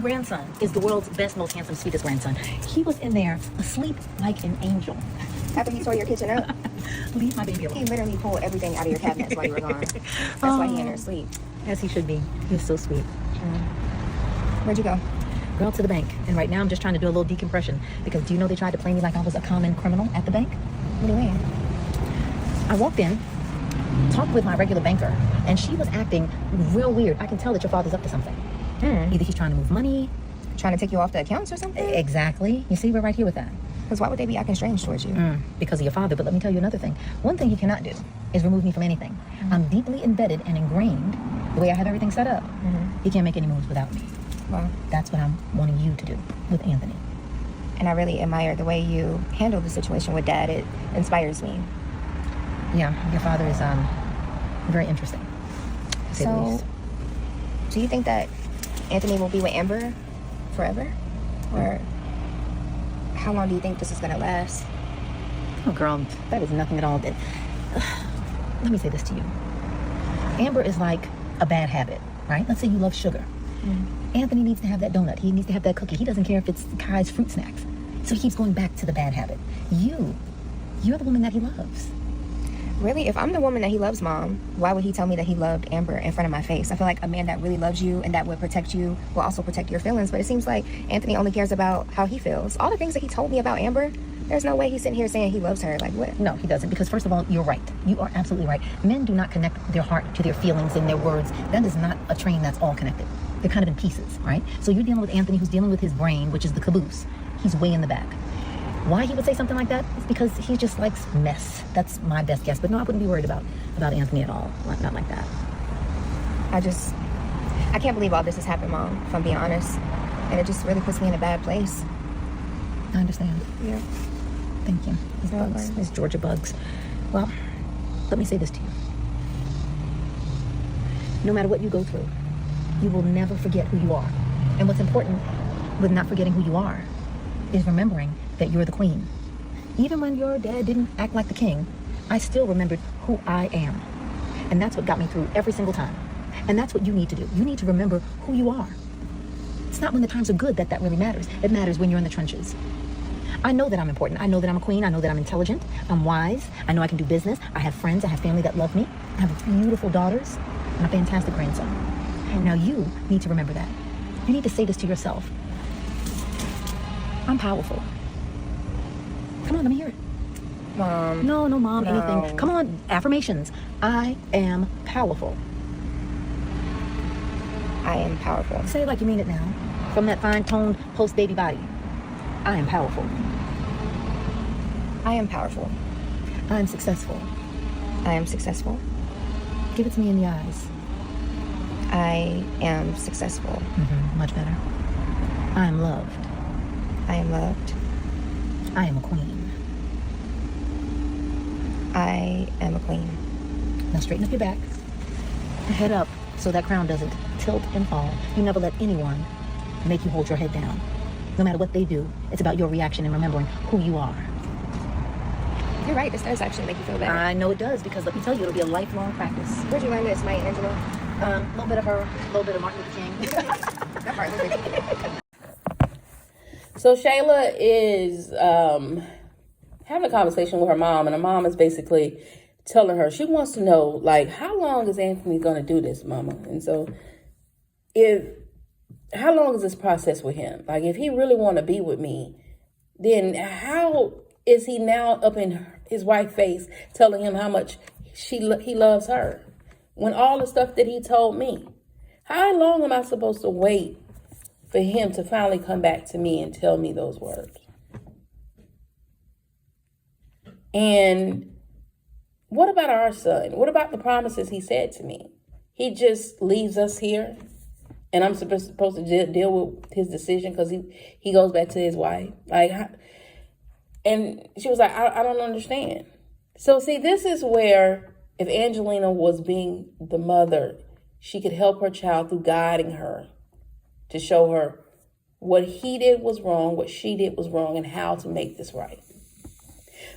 grandson is the world's best, most handsome, sweetest grandson. He was in there asleep like an angel. After he tore your kitchen up? Leave my baby alone. He literally pulled everything out of your cabinets while you were gone. That's why he in there asleep. As he should be. He was so sweet. Where'd you go? Girl, to the bank. And right now I'm just trying to do a little decompression. Because do you know they tried to play me like I was a common criminal at the bank? What do you mean? I walked in, talked with my regular banker, and she was acting real weird. I can tell that your father's up to something. Either he's trying to move money. Trying to take you off the accounts or something? Exactly. You see, we're right here with that. Because why would they be acting strange towards you? Because of your father. But let me tell you another thing. One thing he cannot do is remove me from anything. I'm deeply embedded and ingrained the way I have everything set up. He can't make any moves without me. Well, that's what I'm wanting you to do with Anthony. And I really admire the way you handle the situation with Dad. It inspires me. Yeah, your father is very interesting, to say the least. Do you think that Anthony will be with Amber forever? Or how long do you think this is going to last? Oh, girl, that is nothing at all. Let me say this to you. Amber is like a bad habit, right? Let's say you love sugar. Anthony needs to have that donut. He needs to have that cookie. He doesn't care if it's Kai's fruit snacks. So he keeps going back to the bad habit. You're the woman that he loves. Really? If I'm the woman that he loves, Mom, why would he tell me that he loved Amber in front of my face? I feel like a man that really loves you and that would protect you will also protect your feelings. But it seems like Anthony only cares about how he feels. All the things that he told me about Amber, there's no way he's sitting here saying he loves her. Like, what? No, he doesn't. Because first of all, you're right. You are absolutely right. Men do not connect their heart to their feelings and their words. That is not a train that's all connected. They're kind of in pieces, right? So you're dealing with Anthony, who's dealing with his brain, which is the caboose. He's way in the back. Why he would say something like that is because he just likes mess. That's my best guess. But no, I wouldn't be worried about Anthony at all. Not like that. I can't believe all this has happened, Mom, if I'm being honest. And it just really puts me in a bad place. I understand. Yeah. Thank you. These bugs, these Georgia bugs. Well, let me say this to you. No matter what you go through, you will never forget who you are. And what's important with not forgetting who you are is remembering that you're the queen. Even when your dad didn't act like the king, I still remembered who I am. And that's what got me through every single time. And that's what you need to do. You need to remember who you are. It's not when the times are good that really matters. It matters when you're in the trenches. I know that I'm important. I know that I'm a queen. I know that I'm intelligent. I'm wise. I know I can do business. I have friends. I have family that love me. I have beautiful daughters and a fantastic grandson. Now you need to remember that. You need to say this to yourself. I'm powerful. Come on, let me hear it. Mom. No, Mom, anything. Come on, affirmations. I am powerful. I am powerful. Say it like you mean it now. From that fine-toned post-baby body. I am powerful. I am powerful. I am successful. I am successful. Give it to me in the eyes. I am successful. Much better. I am loved. I am loved. I am a queen. I am a queen. Now straighten up your back. Head up so that crown doesn't tilt and fall. You never let anyone make you hold your head down. No matter what they do, it's about your reaction and remembering who you are. You're right. This does actually make you feel better. I know it does, because let me tell you, it'll be a lifelong practice. Where'd you learn this, Maya Angela? A little bit of her, a little bit of Martin Luther King. That Martin Luther King. So Shayla is having a conversation with her mom, and her mom is basically telling her she wants to know, like, how long is Anthony going to do this, Mama? And so how long is this process with him? Like, if he really want to be with me, then how is he now up in his wife's face telling him how much he loves her? When all the stuff that he told me, how long am I supposed to wait for him to finally come back to me and tell me those words? And what about our son? What about the promises he said to me? He just leaves us here, and I'm supposed to deal with his decision because he goes back to his wife. And she was like, I don't understand. So see, this is where, if Angelina was being the mother, she could help her child through guiding her to show her what he did was wrong, what she did was wrong, and how to make this right.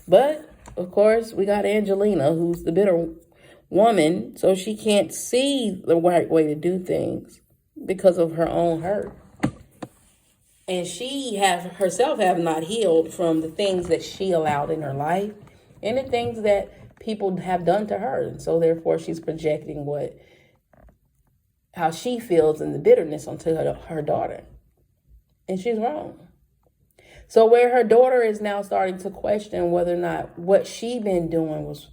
But, of course, we got Angelina, who's the bitter woman, so she can't see the right way to do things because of her own hurt. And she herself have not healed from the things that she allowed in her life and the things that people have done to her. And so therefore she's projecting how she feels and the bitterness onto her daughter. And she's wrong. So where her daughter is now starting to question whether or not what she been doing was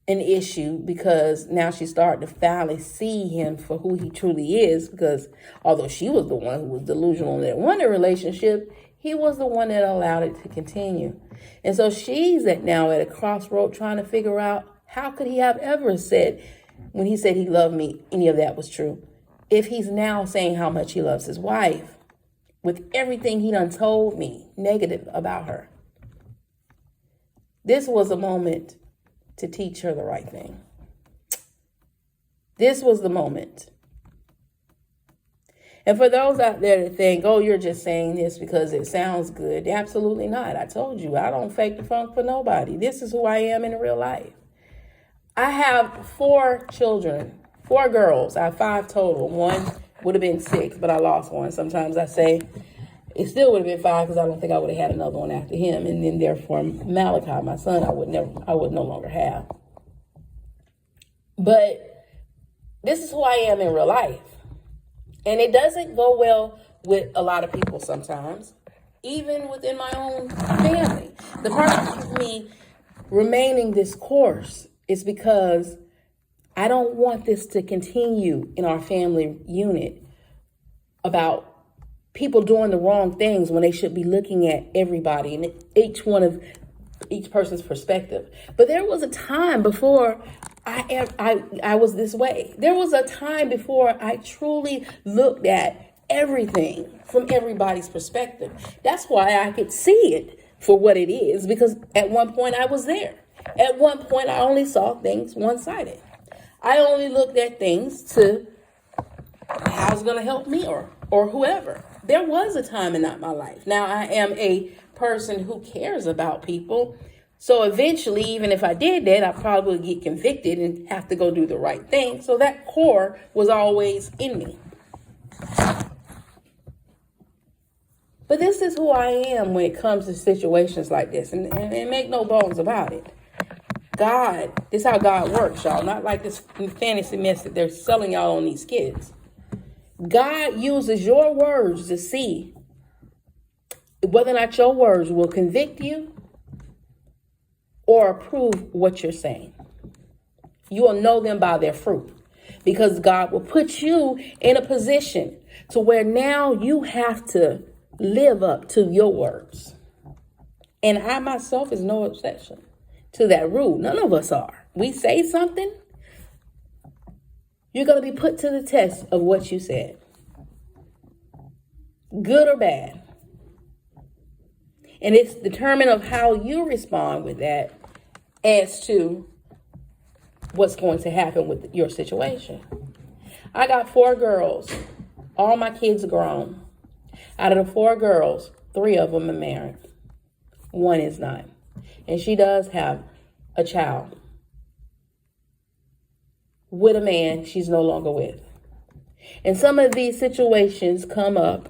an issue, because now she's starting to finally see him for who he truly is, because although she was the one who was delusional that wanted a relationship, he was the one that allowed it to continue. And so she's now at a crossroad trying to figure out, how could he have ever said, when he said he loved me, any of that was true, if he's now saying how much he loves his wife with everything he done told me negative about her. This was a moment to teach her the right thing. This was the moment. And for those out there that think, oh, you're just saying this because it sounds good. Absolutely not. I told you, I don't fake the funk for nobody. This is who I am in real life. I have 4 children, 4 girls. I have 5 total. One would have been 6, but I lost one. Sometimes I say it still would have been 5 because I don't think I would have had another one after him. And then therefore Malachi, my son, I would no longer have. But this is who I am in real life. And it doesn't go well with a lot of people sometimes, even within my own family. The part of me remaining this course is because I don't want this to continue in our family unit about people doing the wrong things when they should be looking at everybody and each person's perspective. But there was a time before I was this way. There was a time before I truly looked at everything from everybody's perspective. That's why I could see it for what it is, because at one point I was there. At one point I only saw things one-sided. I only looked at things to how it's going to help me or whoever. There was a time in my life. Now I am a person who cares about people. So eventually, even if I did that, I'd probably get convicted and have to go do the right thing. So that core was always in me. But this is who I am when it comes to situations like this. And make no bones about it. God, this is how God works, y'all. Not like this fantasy mess that they're selling y'all on these kids. God uses your words to see whether or not your words will convict you or approve what you're saying. You will know them by their fruit, because God will put you in a position to where now you have to live up to your words. And I myself is no exception to that rule. None of us are. We say something, you're going to be put to the test of what you said, good or bad. And it's determined of how you respond with that as to what's going to happen with your situation. I got 4 girls. All my kids are grown. Out of the 4 girls, 3 of them are married. 1 is not. And she does have a child with a man she's no longer with. And some of these situations come up.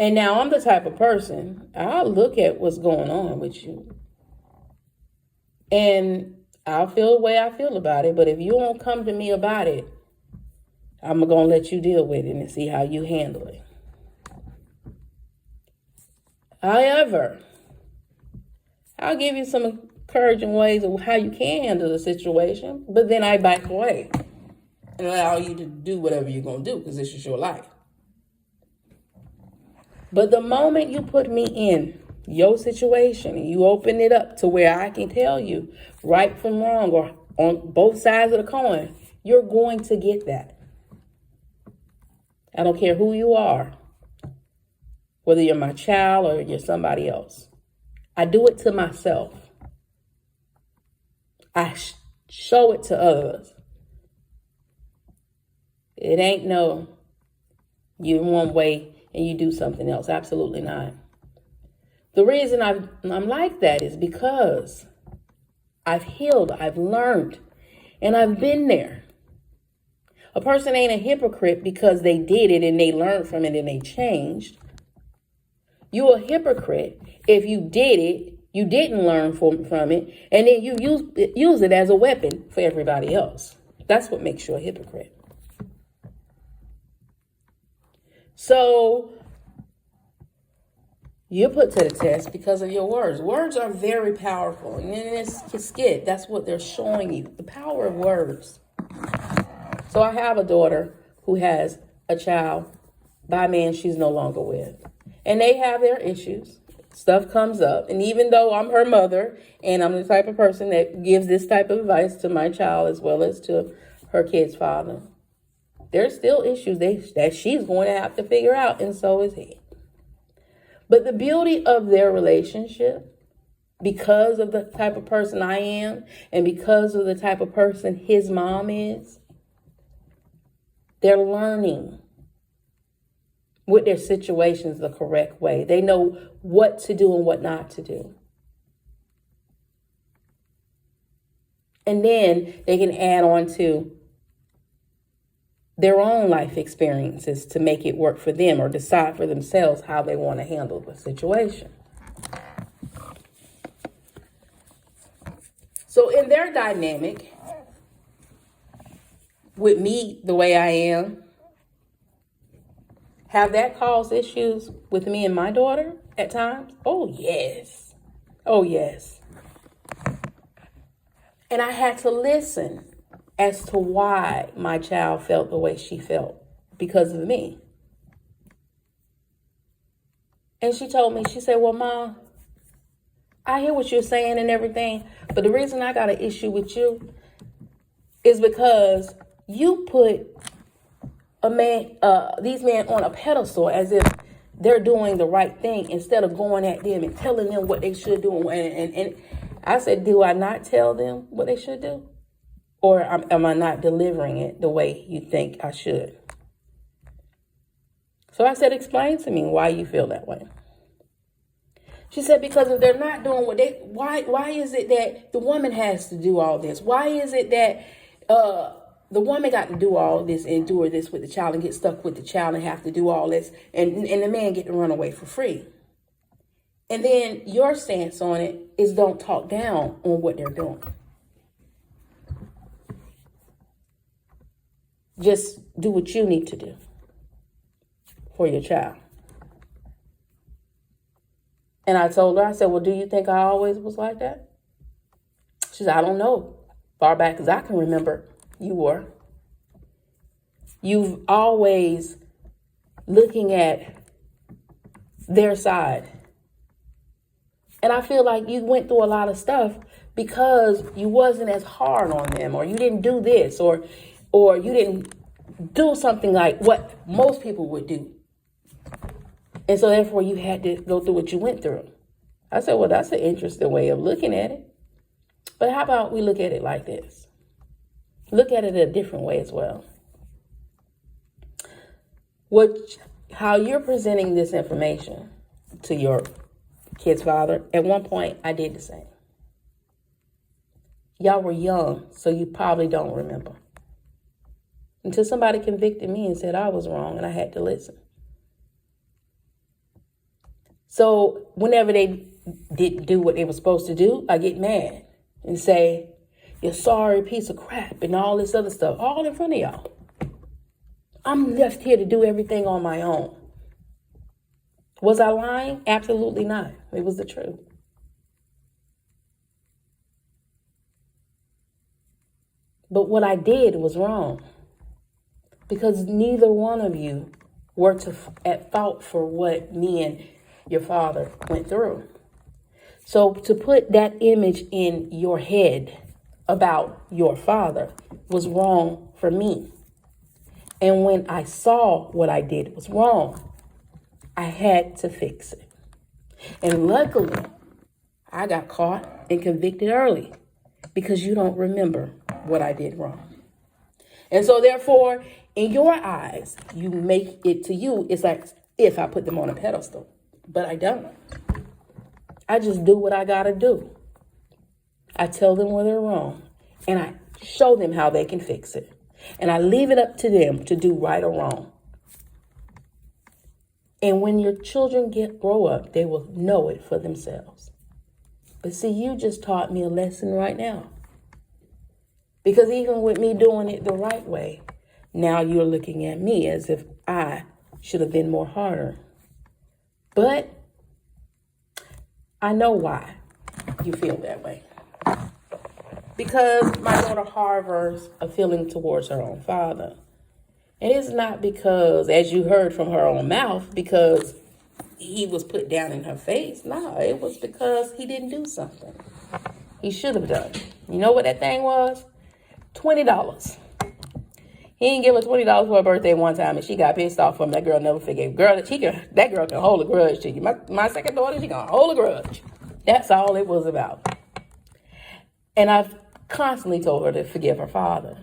And now I'm the type of person, I'll look at what's going on with you. And I'll feel the way I feel about it. But if you won't come to me about it, I'm going to let you deal with it and see how you handle it. However, I'll give you some encouraging ways of how you can handle the situation. But then I back away and allow you to do whatever you're going to do, because this is your life. But the moment you put me in your situation and you open it up to where I can tell you right from wrong or on both sides of the coin, you're going to get that. I don't care who you are, whether you're my child or you're somebody else. I do it to myself. I show it to others. It ain't no, you're one way and you do something else. Absolutely not. The reason I'm like that is because I've healed, I've learned, and I've been there. A person ain't a hypocrite because they did it and they learned from it and they changed. You a hypocrite if you did it, you didn't learn from it, and then you use it as a weapon for everybody else. That's what makes you a hypocrite. So you're put to the test because of your words. Words are very powerful. And in this skit, that's what they're showing you, the power of words. So I have a daughter who has a child by a man she's no longer with. And they have their issues. Stuff comes up. And even though I'm her mother and I'm the type of person that gives this type of advice to my child as well as to her kid's father, there's still issues that she's going to have to figure out, and so is he. But the beauty of their relationship, because of the type of person I am and because of the type of person his mom is, they're learning with their situations the correct way. They know what to do and what not to do. And then they can add on to their own life experiences to make it work for them or decide for themselves how they want to handle the situation. So in their dynamic, with me the way I am, have that caused issues with me and my daughter at times? Oh, yes. Oh, yes. And I had to listen as to why my child felt the way she felt because of me. And she told me, she said, well, Mom, I hear what you're saying and everything, but the reason I got an issue with you is because you put these men on a pedestal as if they're doing the right thing instead of going at them and telling them what they should do. And I said, do I not tell them what they should do? Or am I not delivering it the way you think I should? So I said, explain to me why you feel that way. She said, because if they're not doing what why is it that the woman has to do all this? Why is it that the woman got to do all this and endure this with the child and get stuck with the child and have to do all this and the man get to run away for free? And then your stance on it is don't talk down on what they're doing. Just do what you need to do for your child. And I told her, I said, well, do you think I always was like that? She said, I don't know. Far back as I can remember, you were. You've always looking at their side. And I feel like you went through a lot of stuff because you wasn't as hard on them, or you didn't do this, or you didn't do something like what most people would do. And so therefore you had to go through what you went through. I said, well, that's an interesting way of looking at it. But how about we look at it like this? Look at it a different way as well. How you're presenting this information to your kid's father, at one point I did the same. Y'all were young, so you probably don't remember. Until somebody convicted me and said I was wrong and I had to listen. So whenever they didn't do what they were supposed to do, I get mad and say, you're sorry piece of crap and all this other stuff, all in front of y'all. I'm left here to do everything on my own. Was I lying? Absolutely not. It was the truth. But what I did was wrong. Because neither one of you were at fault for what me and your father went through. So to put that image in your head about your father was wrong for me. And when I saw what I did was wrong, I had to fix it. And luckily, I got caught and convicted early because you don't remember what I did wrong. And so therefore, in your eyes, you make it to you, it's like if I put them on a pedestal, but I don't. I just do what I gotta do. I tell them where they're wrong and I show them how they can fix it. And I leave it up to them to do right or wrong. And when your children grow up, they will know it for themselves. But see, you just taught me a lesson right now. Because even with me doing it the right way, now you're looking at me as if I should have been more harder. But I know why you feel that way. Because my daughter harbors a feeling towards her own father. And it's not because, as you heard from her own mouth, because he was put down in her face. No, it was because he didn't do something he should have done. You know what that thing was? $20. He didn't give her $20 for her birthday one time, and she got pissed off from that girl. Never forgave. That girl can hold a grudge to you. My second daughter, she can hold a grudge. That's all it was about. And I've constantly told her to forgive her father.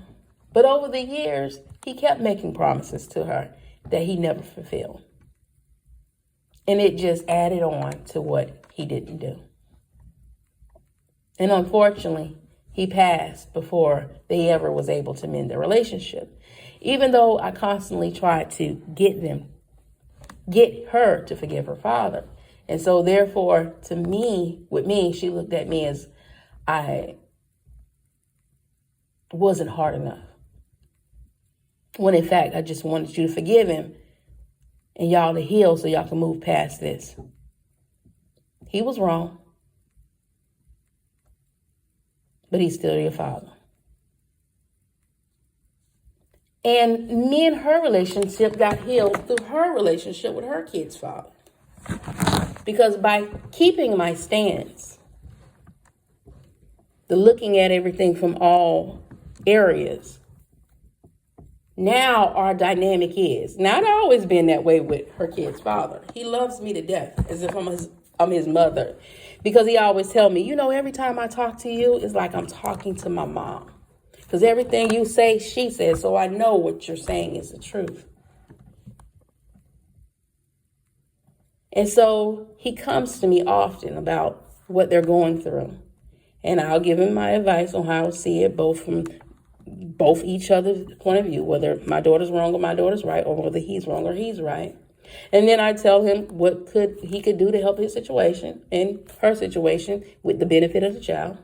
But over the years, he kept making promises to her that he never fulfilled. And it just added on to what he didn't do. And unfortunately, he passed before they ever was able to mend their relationship. Even though I constantly tried to get her to forgive her father. And so therefore, with me, she looked at me as I wasn't hard enough. When in fact, I just wanted you to forgive him and y'all to heal so y'all can move past this. He was wrong, but he's still your father. And me and her relationship got healed through her relationship with her kid's father. Because by keeping my stance, the looking at everything from all areas, now our dynamic is, now I've always been that way with her kid's father. He loves me to death as if I'm his mother. Because he always tell me, every time I talk to you, it's like I'm talking to my mom. Because everything you say, she says, so I know what you're saying is the truth. And so he comes to me often about what they're going through. And I'll give him my advice on how I see it, both from each other's point of view, whether my daughter's wrong or my daughter's right, or whether he's wrong or he's right. And then I tell him what he could do to help his situation and her situation with the benefit of the child.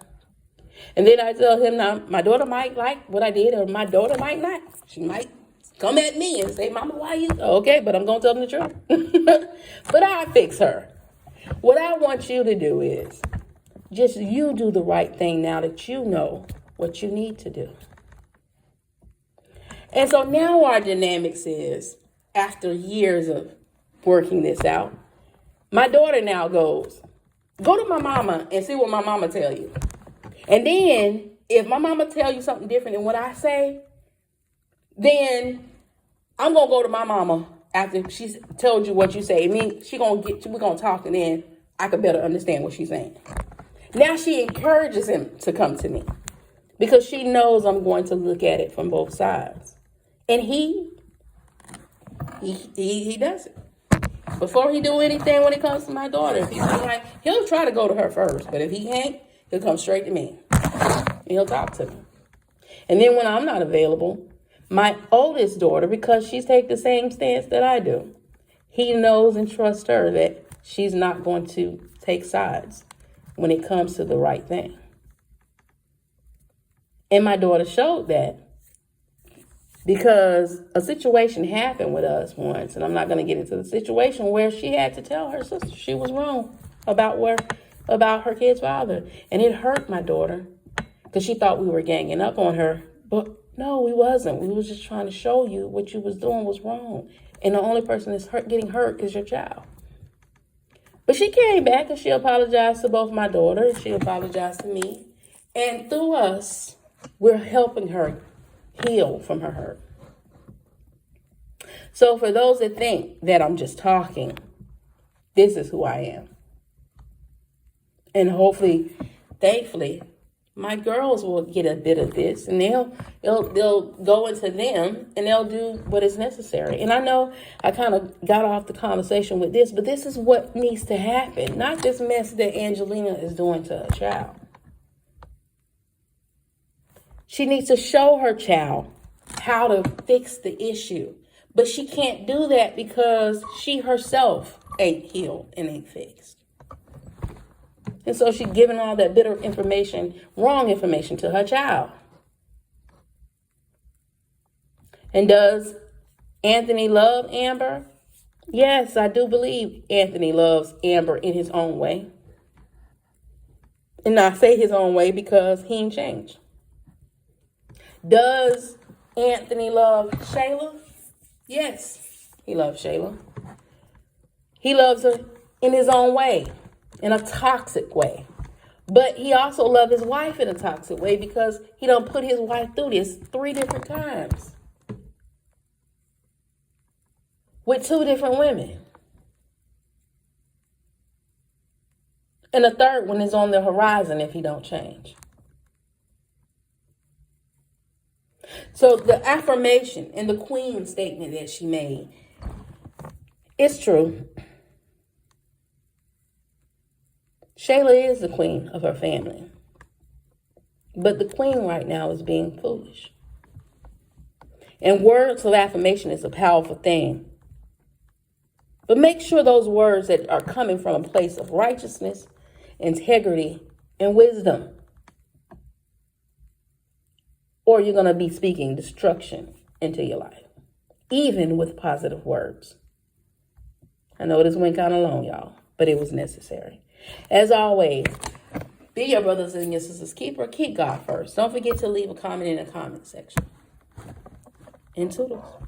And then I tell him, now, my daughter might like what I did, or my daughter might not. She might come at me and say, Mama, why you? Okay, but I'm going to tell them the truth. But I fix her. What I want you to do is just you do the right thing now that you know what you need to do. And so now our dynamics is, after years of working this out, my daughter now go to my mama and see what my mama tell you. And then if my mama tell you something different than what I say, then I'm going to go to my mama after she's told you what you say. We're going to talk, and then I could better understand what she's saying. Now she encourages him to come to me because she knows I'm going to look at it from both sides. And he does it. Before he do anything when it comes to my daughter, if he's right, he'll try to go to her first. But if he ain't, he'll come straight to me. And he'll talk to me. And then when I'm not available, my oldest daughter, because she's take the same stance that I do, he knows and trusts her that she's not going to take sides when it comes to the right thing. And my daughter showed that. Because a situation happened with us once, and I'm not going to get into the situation, where she had to tell her sister she was wrong about her kid's father. And it hurt my daughter because she thought we were ganging up on her. But no, we wasn't. We was just trying to show you what you was doing was wrong. And the only person that's getting hurt is your child. But she came back and she apologized to both my daughter and she apologized to me. And through us, we're helping her heal from her hurt. So for those that think that I'm just talking, this is who I am. And hopefully, thankfully, my girls will get a bit of this, and they'll go into them and they'll do what is necessary. And I know I kind of got off the conversation with this, but this is what needs to happen, not this mess that Angelina is doing to her child. She needs to show her child how to fix the issue. But she can't do that because she herself ain't healed and ain't fixed. And so she's giving all that bitter information, wrong information to her child. And does Anthony love Amber? Yes, I do believe Anthony loves Amber in his own way. And I say his own way because he ain't changed. Does Anthony love Shayla? Yes, he loves Shayla. He loves her in his own way, in a toxic way. But he also loves his wife in a toxic way because he done put his wife through this 3 different times. With 2 different women. And a third one is on the horizon if he don't change. So the affirmation and the queen statement that she made, it's true. Shayla is the queen of her family. But the queen right now is being foolish. And words of affirmation is a powerful thing. But make sure those words that are coming from a place of righteousness, integrity, and wisdom. Or you're going to be speaking destruction into your life, even with positive words. I know this went kind of long, y'all, but it was necessary. As always, be your brothers and your sisters' keeper. Keep God first. Don't forget to leave a comment in the comment section. And toodles.